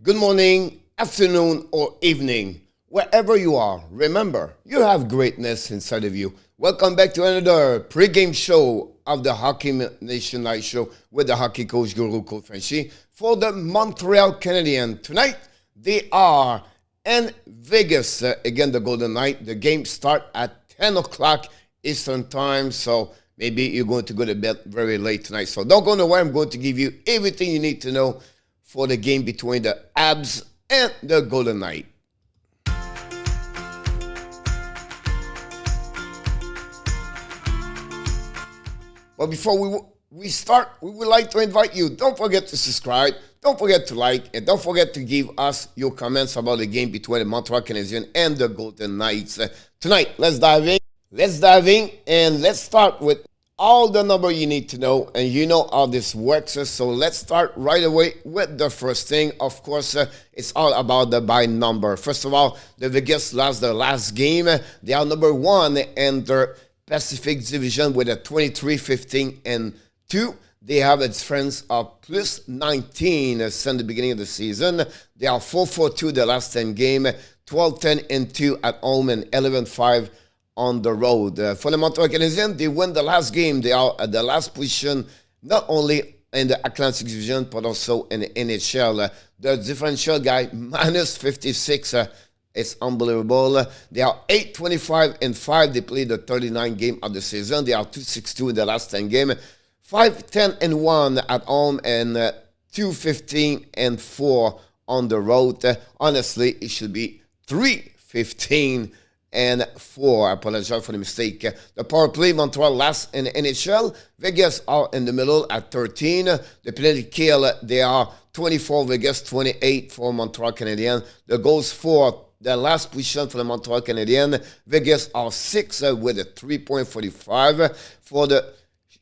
Good morning, afternoon, or evening, wherever you are. Remember, you have greatness inside of you. Welcome back to another pregame show of the Hockey Nation Night Show with the hockey coach Guru Coach FRENCHY for the Montreal Canadiens. Tonight, they are in Vegas. Again, the Golden Knight. The game start at 10 o'clock Eastern Time, so maybe you're going to go to bed very late tonight. So don't go nowhere. I'm going to give you everything you need to know for the game between the Abs and the Golden Knight. But before we start, we would like to invite you. Don't forget to subscribe. Don't forget to like. And don't forget to give us your comments about the game between the Montreal Canadiens and the Golden Knights. Tonight, let's dive in. And let's start with all the number you need to know, and you know how this works. So let's start right away with the first thing. Of course, it's all about the by number. First of all, the Vegas lost their last game. They are number one in their Pacific Division with a 23-15-2. They have a difference of plus 19 since the beginning of the season. They are 4-4-2 the last 10 game, 12-10-2 at home, and 11-5 on the road. For the Montreal Canadiens, they win the last game. They are at the last position, not only in the Atlantic Division, but also in the NHL. The differential guy, minus 56. It's unbelievable. They are 8-25-5. They played the 39 game of the season. They are 2-6-2 in the last 10 game, 5-10-1 at home, and 2-15-4 on the road. Honestly, it should be 3-15-4. I apologize for the mistake. The power play, Montreal last in the NHL. Vegas are in the middle at 13. The penalty kill, they are 24. Vegas 28 for Montreal Canadiens. The goals for the last position for the Montreal Canadiens. Vegas are 6 with a 3.45. For the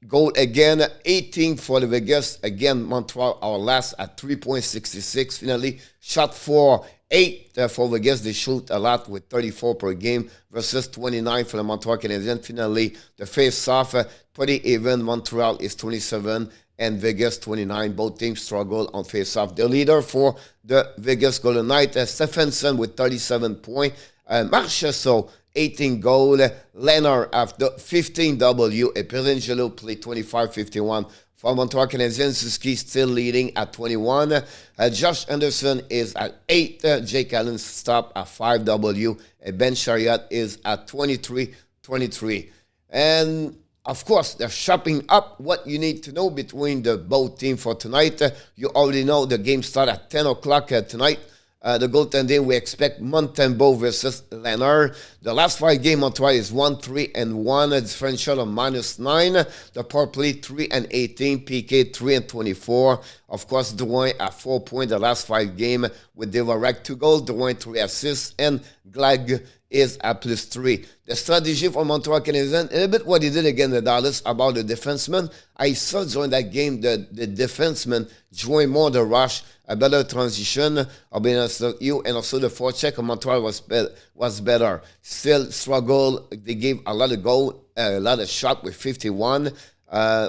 goal again, 18 for the Vegas. Again, Montreal are last at 3.66. Finally, shot for 8 for Vegas. They shoot a lot with 34 per game versus 29 for the Montreal Canadiens. Finally, the face-off, pretty even. Montreal is 27 and Vegas 29. Both teams struggle on face-off. The leader for the Vegas Golden Knights, Stephenson with 37 points. Marchessault, 18 goal. Leonard after 15 W. And Pelangelo played 25-51. For Montreal Canadiens, Suzuki still leading at 21. Josh Anderson is at 8. Jake Allen stopped at 5 W. And Ben Chariot is at 23-23. And of course, they're shopping up what you need to know between the both teams for tonight. You already know the game starts at 10 o'clock tonight. The goaltending, we expect Montembeault versus Leonard. The last 5 games, Montreal is 1-3-1, a differential of minus 9. The power play 3-18, PK 3-24. Of course, Drouin at 4 points the last 5 games with Devorak 2 goals, Drouin 3 assists, and Glag is at plus 3. The strategy for Montreal Canadiens, a little bit what he did against the Dallas about the defenseman. I saw during that game the defenseman join more the rush, a better transition. I'll be honest with you, and also the forecheck of Montreal was better. Still struggle. They gave a lot of goal, a lot of shot with 51.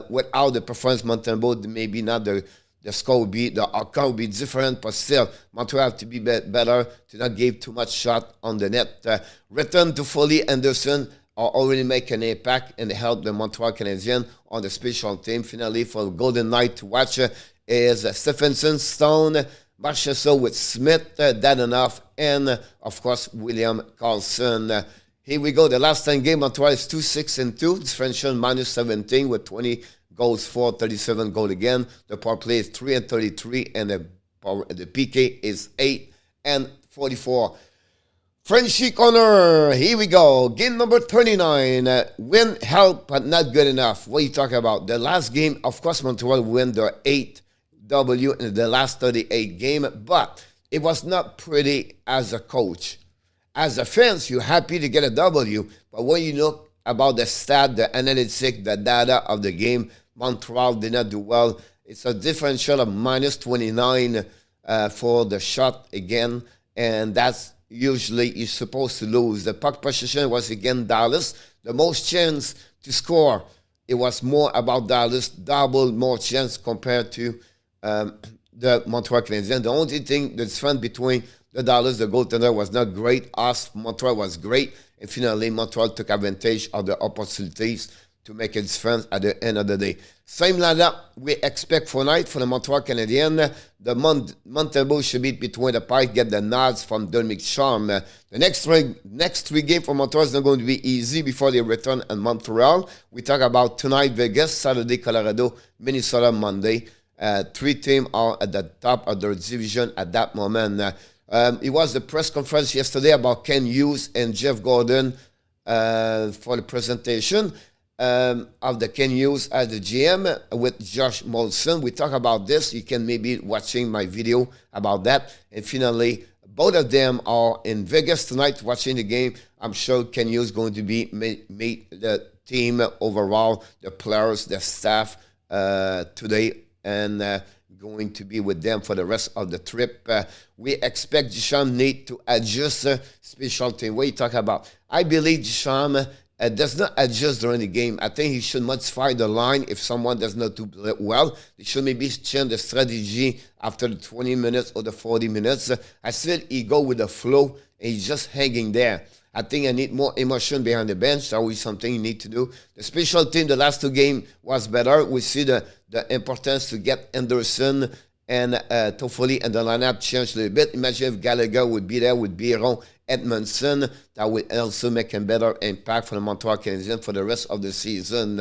Without the performance, Montembeault maybe not the score would be, the outcome would be different, but still, Montreal have to be better to not give too much shot on the net. Return to Foley, Anderson are already making an impact and help the Montreal Canadiens on the special team. Finally, for Golden Knight to watch is Stephenson, Stone, Marchessault with Smith, Dadonov, and of course, William Karlsson. Here we go. The last 10 game, Montreal is 2-6-2. Differential minus 17 with 20 goals for, 37 goal again. The power play is 3-33, and the PK is 8-44. Frenchy corner. Here we go. Game number 39. Win, help, but not good enough. What are you talking about? The last game, of course, Montreal win their 8 W in the last 38 game, but it was not pretty as a coach. As a fans, you're happy to get a W, but when you look about the stat, the analytics, the data of the game, Montreal did not do well. It's a differential of minus 29 for the shot again, and that's usually you're supposed to lose. The puck possession was again Dallas. The most chance to score, it was more about Dallas, double more chance compared to the Montreal Canadiens. The only thing, the difference between the Dallas, the goaltender was not great. Us, Montreal was great. And finally, Montreal took advantage of the opportunities to make a difference at the end of the day. Same lineup we expect for tonight for the Montreal Canadiens. The Montreal should be between the pike, get the nods from Dominic Charm. The next three games for Montreal is not going to be easy before they return in Montreal. We talk about tonight, Vegas, Saturday, Colorado, Minnesota, Monday. Three teams are at the top of their division at that moment. It was the press conference yesterday about Ken Hughes and Jeff Gordon for the presentation of the Ken Hughes as the GM with Josh Molson. We talk about this. You can maybe watching my video about that. And finally, both of them are in Vegas tonight watching the game. I'm sure Ken Hughes is going to be meet the team overall, the players, the staff today, and going to be with them for the rest of the trip. We expect Duchamp need to adjust special team. What you talk about? I believe Duchamp does not adjust during the game. I think he should modify the line if someone does not do well. He should maybe change the strategy after the 20 minutes or the 40 minutes. I said he go with the flow and he's just hanging there. I think I need more emotion behind the bench. That was something you need to do. The special team, the last two games was better. We see the importance to get Anderson and hopefully and the lineup change a little bit. Imagine if Gallagher would be there with Biron, Edmondson. That would also make a better impact for the Montreal Canadiens for the rest of the season.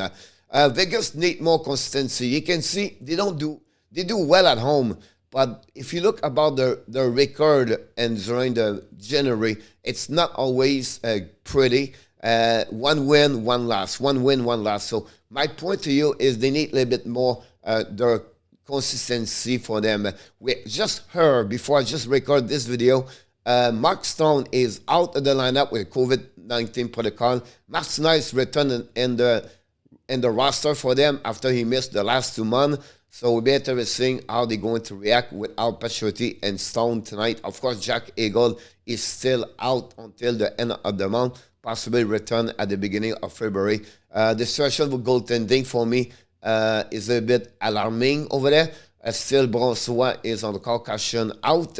Vegas need more consistency. You can see they do well at home. But if you look about the record and during the January, it's not always pretty. One win, one loss. One win, one loss. So my point to you is they need a little bit more their consistency for them. We just heard before I just record this video, Mark Stone is out of the lineup with COVID-19 protocol. Martinez returned in the roster for them after he missed the last 2 months. So we'll be interesting how they're going to react without Pacioretty and Stone tonight. Of course, Jack Eagle is still out until the end of the month, possibly return at the beginning of February. The situation with goaltending for me is a bit alarming over there. Still, Brossois is on the concussion out,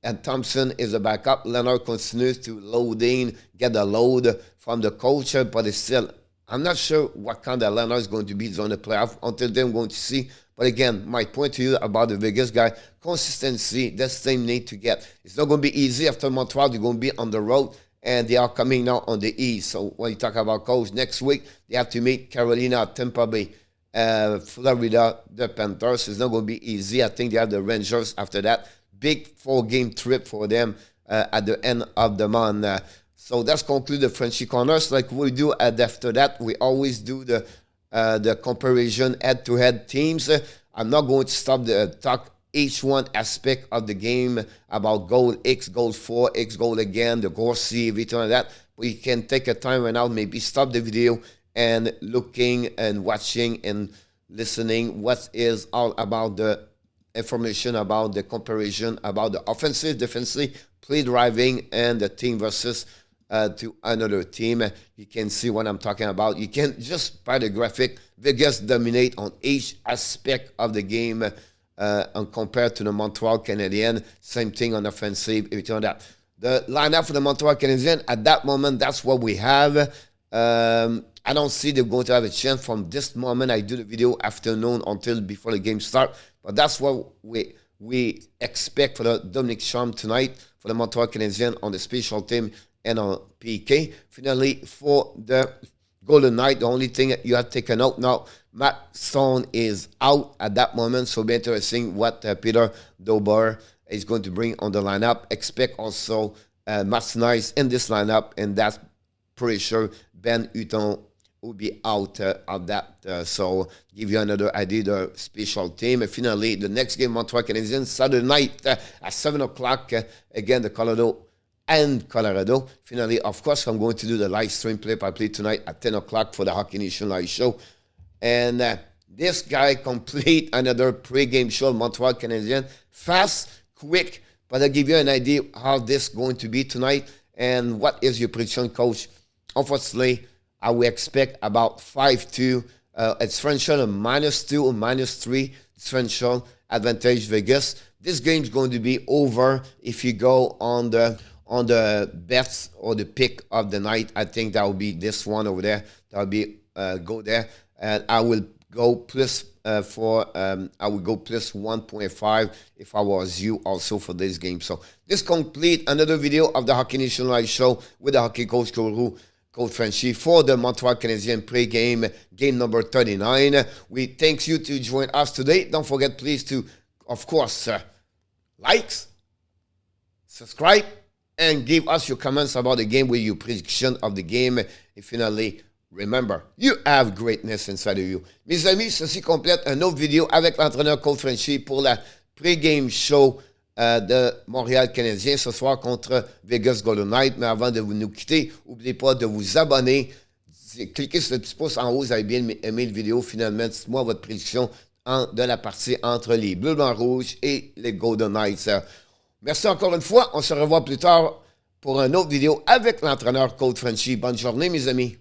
and Thompson is a backup. Leonard continues to load in, get the load from the coach, but it's still, I'm not sure what kind of Leonard is going to be during the playoff. Until then, I'm going to see. But again, my point to you about the Vegas guy, consistency, that's the same need to get. It's not going to be easy after Montreal. They're going to be on the road, and they are coming now on the east. So when you talk about coach, next week, they have to meet Carolina, Tampa Bay, Florida, the Panthers. It's not going to be easy. I think they have the Rangers after that. Big 4-game trip for them at the end of the month. So that's conclude the Frenchy Corners. Like we do after that, we always do the comparison head-to-head teams. I'm not going to stop the talk each one aspect of the game about goal X, goal 4, X goal again, the Gorcy, everything like that. But you can take a time right now, maybe stop the video and looking and watching and listening what is all about the information about the comparison about the offensive, defensive, play driving, and the team versus to another team. You can see what I'm talking about. You can just by the graphic, Vegas dominate on each aspect of the game and compared to the Montreal Canadiens. Same thing on offensive, everything like that. The lineup for the Montreal Canadiens, at that moment, that's what we have. I don't see they're going to have a chance from this moment. I do the video afternoon until before the game start. But that's what we expect for the Dominic Charm tonight for the Montreal Canadiens on the special team and on PK. Finally, for the Golden Knight, the only thing you have to take a note now, Matt Stone is out at that moment. So it'll be interesting what Peter Dober is going to bring on the lineup. Expect also Martinez in this lineup, and that's pretty sure Ben Hutton will be out of that. So give you another idea, the special team. And finally, the next game, Montreal Canadiens, Saturday night at 7 o'clock. Again, the Colorado. Finally, of course, I'm going to do the live stream play-by-play tonight at 10 o'clock for the Hockey Nation live show. And this guy complete another pre-game show, Montreal Canadiens. Fast, quick, but I'll give you an idea how this is going to be tonight. And what is your prediction, coach? Unfortunately, I will expect about 5-2. It's FRENCHY -2 or -3. differential advantage Vegas. This game's going to be over if you go on the bets or the pick of the night. I think that will be this one over there. That will be go there, and I will go plus I would go plus 1.5 if I was you also for this game. So this complete another video of the Hockey Nation Live show with the hockey coach Coach FRENCHY for the Montreal Canadiens pre-game, game number 39. We thank you to join us today. Don't forget, please, to, of course, likes, subscribe, and give us your comments about the game with your prediction of the game. And finally, remember, you have greatness inside of you. Mes amis, ceci complète une autre vidéo avec l'entraîneur Coach FRENCHY pour la pre-game show de Montréal Canadiens ce soir contre Vegas Golden Knights. Mais avant de nous quitter, n'oubliez pas de vous abonner. Cliquez sur le petit pouce en haut, vous avez bien aimé la vidéo. Finalement, dites-moi votre prédiction de la partie entre les Bleus Blancs Rouges et les Golden Knights. Merci encore une fois. On se revoit plus tard pour une autre vidéo avec l'entraîneur Coach FRENCHY. Bonne journée, mes amis.